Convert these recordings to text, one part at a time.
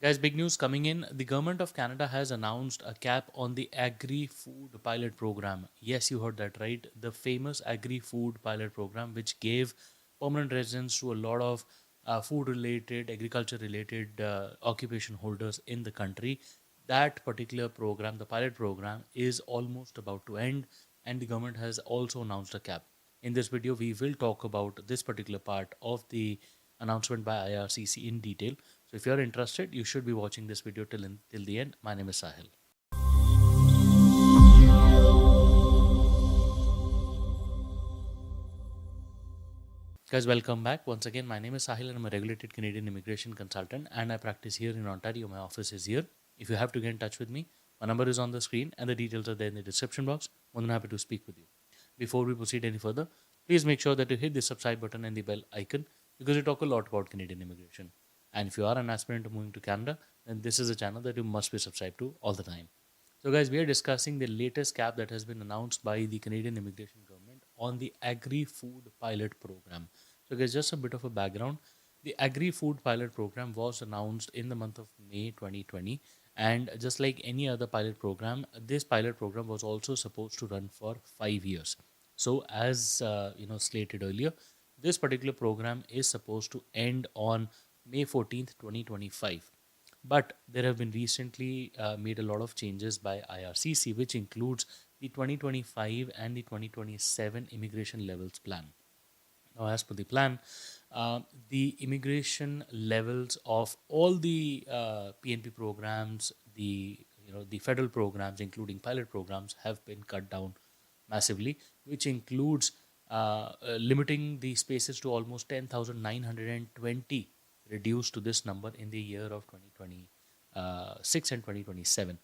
Guys, big news coming in. The government of Canada has announced a cap on the AgriFood pilot program. Yes, you heard that right. The famous AgriFood pilot program, which gave permanent residence to a lot of food related, agriculture related occupation holders in the country. That particular program, the pilot program, is almost about to end, and the government has also announced a cap. In this video, we will talk about this particular part of the announcement by IRCC in detail. So if you're interested, you should be watching this video till the end. My name is Sahil. Guys, welcome back. Once again, my name is Sahil and I'm a regulated Canadian immigration consultant and I practice here in Ontario. My office is here. If you have to get in touch with me, my number is on the screen and the details are there in the description box. More than happy to speak with you. Before we proceed any further, please make sure that you hit the subscribe button and the bell icon because we talk a lot about Canadian immigration. And if you are an aspirant to moving to Canada, then this is a channel that you must be subscribed to all the time. So, guys, we are discussing the latest cap that has been announced by the Canadian immigration government on the Agri-Food pilot program. So, guys, just a bit of a background. The Agri-Food pilot program was announced in the month of May 2020, and just like any other pilot program, this pilot program was also supposed to run for 5 years. So, as slated earlier, this particular program is supposed to end on May 14th, 2025. But there have been recently made a lot of changes by IRCC, which includes the 2025 and the 2027 immigration levels plan. Now, as per the plan, the immigration levels of all the PNP programs, the federal programs, including pilot programs, have been cut down massively, which includes limiting the spaces to almost 10,920, reduced to this number in the year of 2026 and 2027.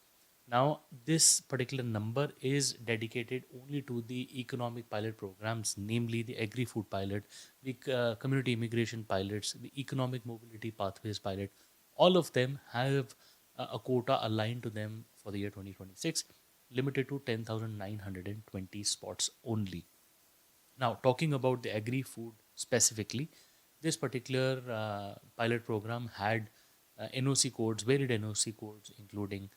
Now, this particular number is dedicated only to the economic pilot programs, namely the Agri-Food pilot, the community immigration pilots, the economic mobility pathways pilot. All of them have a quota aligned to them for the year 2026, limited to 10,920 spots only. Now, talking about the Agri-Food specifically, this particular pilot program had NOC codes, varied NOC codes, including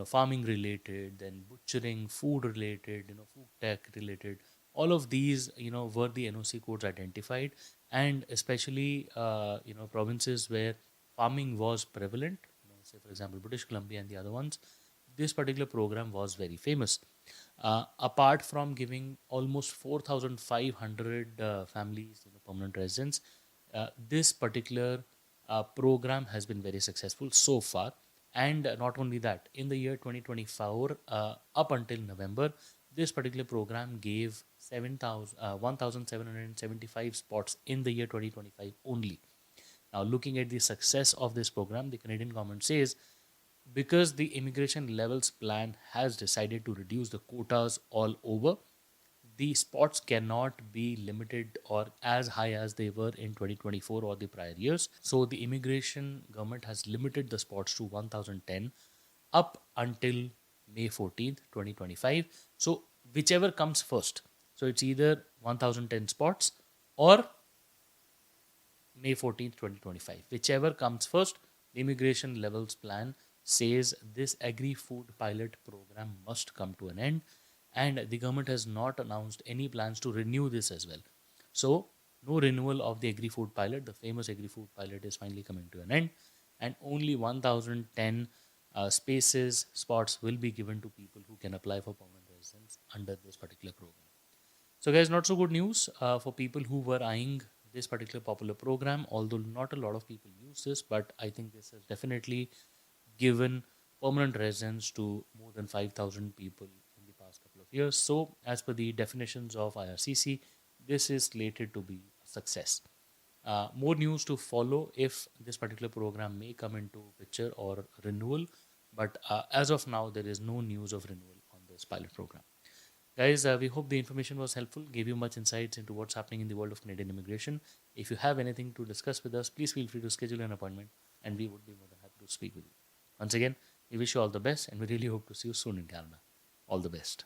farming related, then butchering, food related, food tech related. All of these, were the NOC codes identified, and especially, provinces where farming was prevalent, say for example, British Columbia and the other ones. This particular program was very famous. Apart from giving almost 4,500 families permanent residence, this particular program has been very successful so far. And not only that, in the year 2024, up until November, this particular program gave 1,775 spots in the year 2025 only. Now, looking at the success of this program, the Canadian government says because the immigration levels plan has decided to reduce the quotas all over, the spots cannot be limited or as high as they were in 2024 or the prior years. So the immigration government has limited the spots to 1010 up until May 14th, 2025. So whichever comes first. So it's either 1010 spots or May 14th, 2025. Whichever comes first, the immigration levels plan says this Agri-Food pilot program must come to an end, and the government has not announced any plans to renew this as well. So, no renewal of the Agri-Food pilot. The famous Agri-Food pilot is finally coming to an end, and only 1010 spots will be given to people who can apply for permanent residence under this particular program. So, guys, not so good news for people who were eyeing this particular popular program, although not a lot of people use this, but I think this has definitely given permanent residence to more than 5,000 people in the past couple of years. So, as per the definitions of IRCC, this is slated to be a success. More news to follow if this particular program may come into picture or renewal, but as of now, there is no news of renewal on this pilot program. Guys, we hope the information was helpful, gave you much insights into what's happening in the world of Canadian immigration. If you have anything to discuss with us, please feel free to schedule an appointment and we would be more than happy to speak with you. Once again, we wish you all the best and we really hope to see you soon in Canada. All the best.